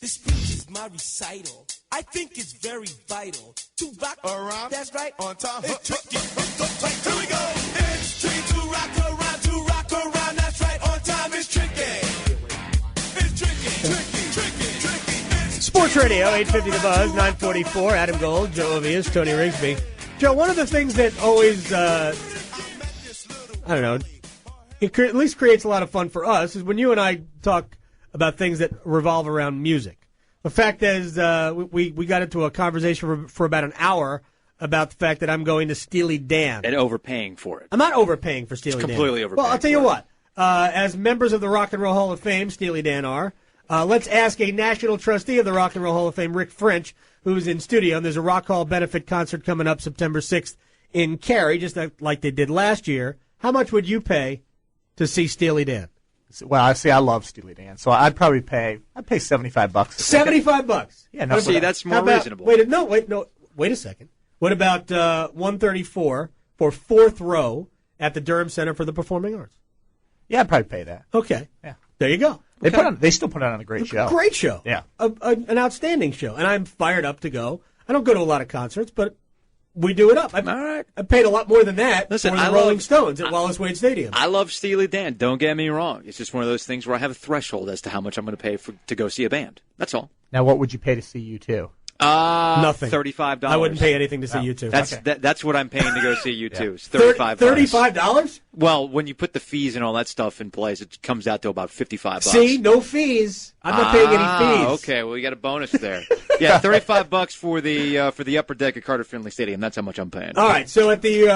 This speech is my recital. I think it's very vital to rock around. That's right. On time. It's tricky. Here we go. It's tricky to rock around. To rock around. That's right. On time. It's tricky. It's tricky. Sports Radio, 850 The Buzz, 944. Adam Gold, Joe Ovias, Tony Rigsby. Joe, one of the things that always, I don't know, it at least creates a lot of fun for us is when you and I talk about things that revolve around music. The fact is, we got into a conversation for about an hour about the fact that I'm going to Steely Dan. And overpaying for it. I'm not overpaying for Steely Dan. Completely overpaying. Well, I'll tell you what. As members of the Rock and Roll Hall of Fame, Steely Dan are, let's ask a national trustee of the Rock and Roll Hall of Fame, Rick French, who's in studio. And there's a Rock Hall benefit concert coming up September 6th in Cary, just like they did last year. How much would you pay to see Steely Dan? Well, I love Steely Dan, so I'd probably pay $75. $75? Yeah, no. See, that's more reasonable. Wait a second. What about 134 for fourth row at the Durham Center for the Performing Arts? Yeah, I'd probably pay that. Okay. Yeah. There you go. They still put on a great show. Great show. Yeah. An outstanding show. And I'm fired up to go. I don't go to a lot of concerts, but we do it up. All right. I paid a lot more than that Listen, for the Rolling Stones at Wallace Wade Stadium. I love Steely Dan. Don't get me wrong. It's just one of those things where I have a threshold as to how much I'm going to pay to go see a band. That's all. Now, what would you pay to see U2? Nothing. $35. I wouldn't pay anything to see U2. That's what I'm paying to go see U2. It's $35. $35? Well, when you put the fees and all that stuff in place, it comes out to about $55. See, no fees. I'm not paying any fees. Okay, well, you got a bonus there. Yeah, $35 for the upper deck at Carter Finley Stadium. That's how much I'm paying. All right, so at the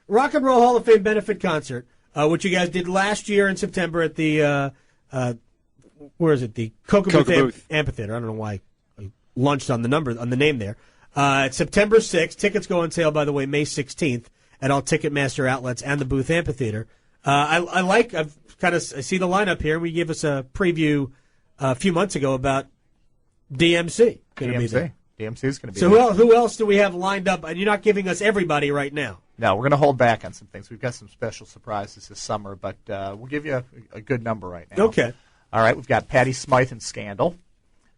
Rock and Roll Hall of Fame benefit concert, which you guys did last year in September at the where is it? The Coca Booth Amphitheater. I don't know why I lunched on the name there. It's September 6th. Tickets go on sale, by the way, May 16th at all Ticketmaster outlets and the Booth Amphitheater. I see the lineup here. We gave us a preview a few months ago about DMC. DMC is going to be so there. who else do we have lined up? And you're not giving us everybody right now. No, we're going to hold back on some things. We've got some special surprises this summer, but we'll give you a good number right now. Okay. All right, we've got Patti Smythe and Scandal.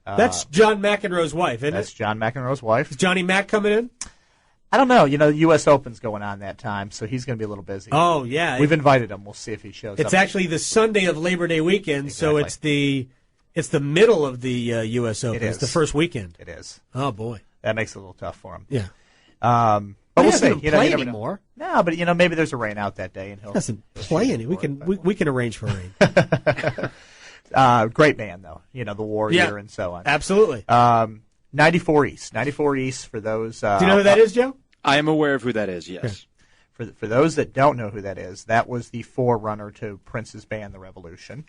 That's John McEnroe's wife, isn't it? That's John McEnroe's wife. Is Johnny Mac coming in? I don't know. The U.S. Open's going on that time, so he's going to be a little busy. Oh, yeah. We've invited him. We'll see if he shows up. It's actually the Sunday of Labor Day weekend, exactly. So it's the middle of the U.S. Open. It is. It's the first weekend. It is. Oh, boy. That makes it a little tough for him. Yeah. But we'll see. He doesn't play anymore. No, but maybe there's a rain out that day, and he'll doesn't play any. We can arrange for rain. Great band, though. The Warrior and so on. Absolutely. 94 East. 94 East for those. Do you know who that is, Joe? I am aware of who that is, yes. For those that don't know who that is, that was the forerunner to Prince's band, The Revolution.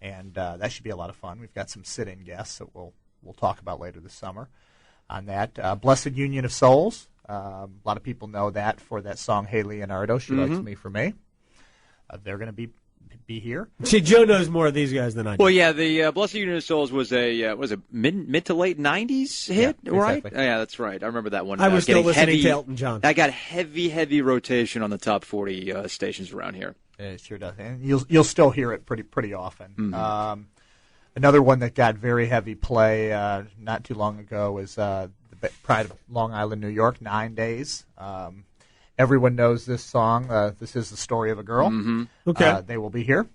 And that should be a lot of fun. We've got some sit-in guests that we'll talk about later this summer on that. Blessed Union of Souls. A lot of people know that for that song, Hey Leonardo, She Likes Me for Me. They're going to be here. See, Joe knows more of these guys than I do. Well, yeah, the Blessed Union of Souls was a mid to late 90s hit, right? Exactly. Yeah, that's right. I remember that one. I was still listening to Elton John. That got heavy rotation on the top 40 stations around here. It sure does. And you'll still hear it pretty often. Mm-hmm. Another one that got very heavy play not too long ago was the Pride of Long Island, New York, 9 Days. Everyone knows this song. This is the story of a girl. Mm-hmm. Okay. They will be here.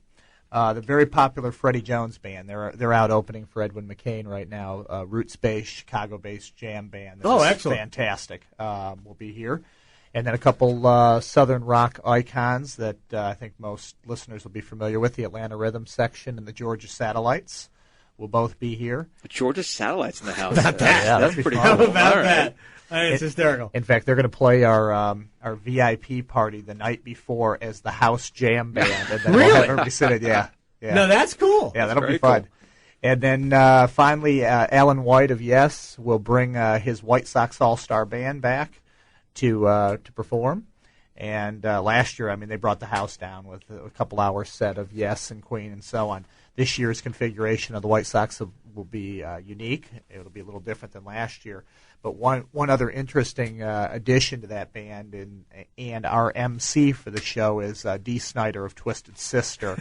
The very popular Freddie Jones Band. They're out opening for Edwin McCain right now. Roots-based, Chicago-based jam band. Excellent. Fantastic. Will be here. And then a couple Southern rock icons that I think most listeners will be familiar with. The Atlanta Rhythm Section and the Georgia Satellites will both be here. The Georgia Satellites in the house. That's pretty fun. cool. How about All that? right. It's hysterical. In fact, they're going to play our VIP party the night before as the house jam band. And then Really? We'll have everybody sit in. Yeah. No, that's cool. Yeah, that'll be very fun. cool. And then finally, Alan White of Yes will bring his White Sox All-Star Band back to perform. And last year, they brought the house down with a couple hours set of Yes and Queen and so on. This year's configuration of the White Sox will be unique. It'll be a little different than last year. But one other interesting addition to that band and our MC for the show is Dee Snider of Twisted Sister.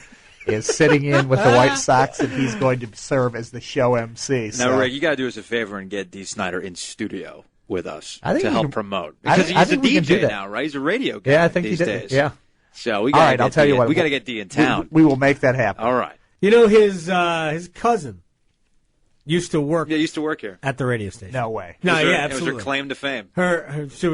is sitting in with the White Sox, and he's going to serve as the show MC. Now, Rick, you got to do us a favor and get Dee Snider in studio with us I think to we help can- promote. I Because think he's a we can do DJ that. now, right? He's a radio guy Yeah, I think these he did. days. Yeah. So we All got right, I'll tell you what. we got to get Dee in town. We will make that happen. All right. You know, his cousin used to work Yeah, used to work here. at the radio station. No way. No, It was her- yeah, It was absolutely. her claim to fame. She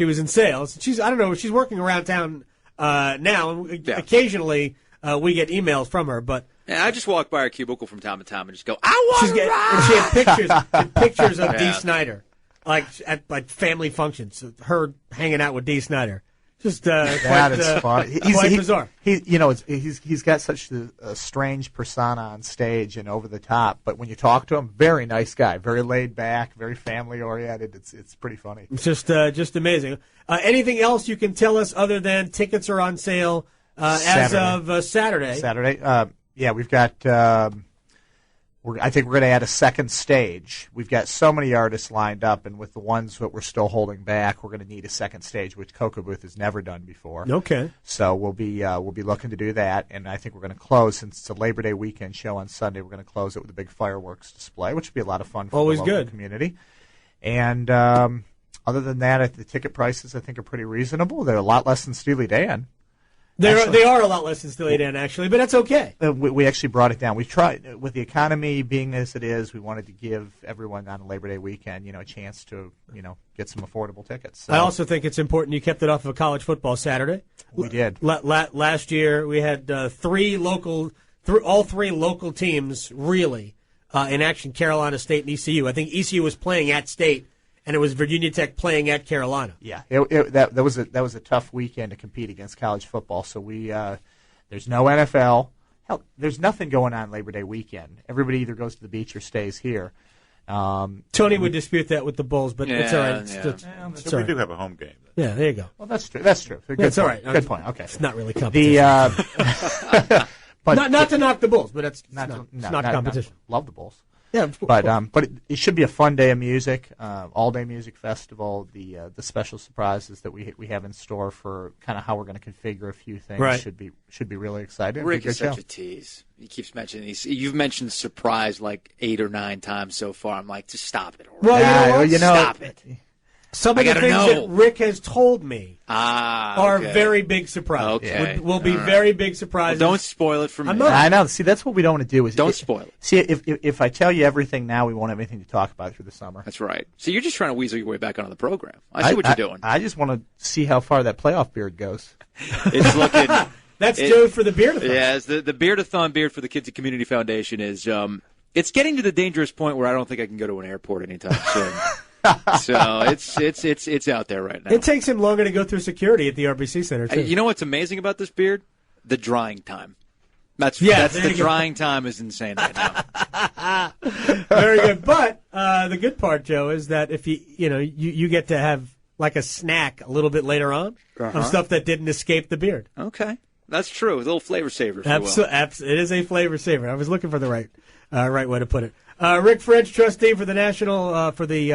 was in sales. I don't know. She's working around town now. Yeah. Occasionally, we get emails from her, but And I just walk by her cubicle from time to time and just go, I want to and she had pictures of Dee Yeah. Snider, like at like family functions, her hanging out with Dee Snider. Just That is fun. Quite bizarre. He's got such a strange persona on stage and over the top, but when you talk to him, very nice guy, very laid back, very family oriented. It's pretty funny. It's just amazing. Anything else you can tell us other than tickets are on sale as of Saturday? Saturday, yeah, we've got. I think we're going to add a second stage. We've got so many artists lined up, and with the ones that we're still holding back, we're going to need a second stage, which Cocoa Booth has never done before. Okay. So we'll be looking to do that, and I think we're going to close, since it's a Labor Day weekend show on Sunday. We're going to close it with a big fireworks display, which will be a lot of fun for Always the local good. community. And other than that, the ticket prices I think are pretty reasonable. They're a lot less than Steely Dan. They are a lot less than Steely Dan, actually, but that's okay. We actually brought it down. We tried, with the economy being as it is, we wanted to give everyone on Labor Day weekend, a chance to, get some affordable tickets. So I also think it's important you kept it off of a college football Saturday. we did. Last year we had all three local teams really in action: Carolina State and ECU. I think ECU was playing at State, and it was Virginia Tech playing at Carolina. Yeah, that was a tough weekend to compete against college football. So there's no NFL. Hell, there's nothing going on Labor Day weekend. Everybody either goes to the beach or stays here. Tony would dispute that with the Bulls, but it's all right. It's So all we right. do have a home game. Yeah, there you go. Well, that's true. That's true. Good It's all point. right. Good point. Okay. It's not really competition. But not to knock the Bulls, but it's not not competition. Love the Bulls. Yeah, of But course. it should be a fun day of music, all day music festival. The special surprises that we have in store for kind of how we're going to configure a few things Right. should be really exciting. Rick It'll be a is good such show. a tease. He keeps mentioning these. You've mentioned surprise like 8 or 9 times so far. I'm like, just stop it already. Well, you know what? Stop it. Some I of the gotta things know. that Rick has told me are Okay. very big surprises. Okay. Will be All right. very big surprises. Don't spoil it for me. I'm not. I know. See, that's what we don't want to do. Don't spoil it. See, if I tell you everything now, we won't have anything to talk about through the summer. That's right. So you're just trying to weasel your way back onto the program. I see what you're doing. I just want to see how far that playoff beard goes. It's looking. That's Joe for the beard. Yeah, the Beardathon Beard for the Kids at Community Foundation is it's getting to the dangerous point where I don't think I can go to an airport anytime soon. So it's out there right now. It takes him longer to go through security at the RBC Center too. You know what's amazing about this beard? The drying time. That's there the you go. drying time is insane right now. Very good. But the good part, Joe, is that if you get to have like a snack a little bit later on of stuff that didn't escape the beard. Okay, that's true. A little flavor saver, if you will. It is a flavor saver. I was looking for the right way to put it. Rick French, trustee for the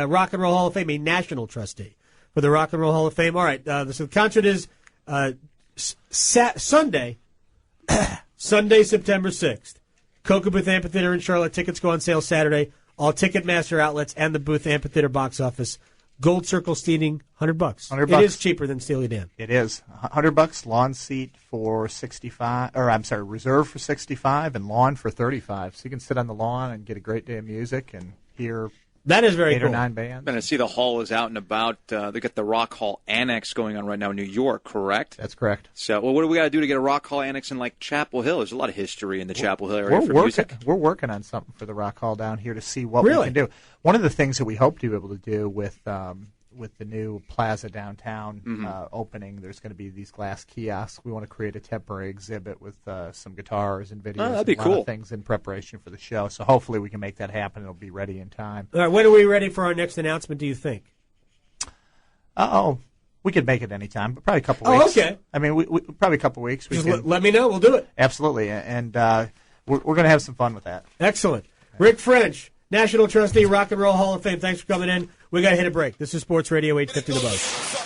Rock and Roll Hall of Fame, a national trustee for the Rock and Roll Hall of Fame. All right, so the concert is Sunday, September 6th. Cocoa Booth Amphitheater in Charlotte. Tickets go on sale Saturday. All Ticketmaster outlets and the Booth Amphitheater box office. Gold Circle seating, $100. $100. It is cheaper than Steely Dan. It is $100 lawn seat for 65, or I'm sorry, reserve for 65 and lawn for 35. So you can sit on the lawn and get a great day of music and hear That is very 8 cool. or 9 bands. And I see the hall is out and about. They got the Rock Hall Annex going on right now in New York, correct? That's correct. So, what do we got to do to get a Rock Hall Annex in like Chapel Hill? There's a lot of history in the Chapel Hill area for music. We're working on something for the Rock Hall down here to see what Really? we can do. One of the things that we hope to be able to do with the new plaza downtown opening, there's going to be these glass kiosks. We want to create a temporary exhibit with some guitars and videos that'd and be a lot cool. of things in preparation for the show. So hopefully we can make that happen. It'll be ready in time. All right, when are we ready for our next announcement, do you think? We could make it any time, but probably a couple Oh, weeks. okay. I mean, we probably a couple weeks. Just let me know. We'll do it. Absolutely, and we're going to have some fun with that. Excellent. Rick French, National Trustee, Rock and Roll Hall of Fame. Thanks for coming in. We got to hit a break. This is Sports Radio 850 The Buzz.